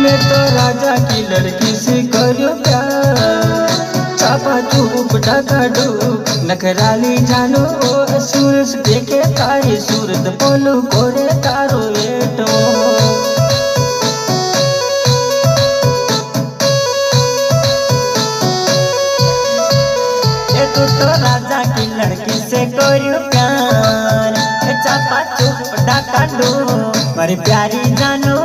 मैं तो राजा की लड़की से करूं प्यार। चापा चुप ढाका डूब नखराली जानो सूरज देखे तारी सूरत बोलो गोरे तारो बेटो। तो राजा की लड़की से करूं प्यार। चापा चुप ढाका डूब मारी प्यारी जानो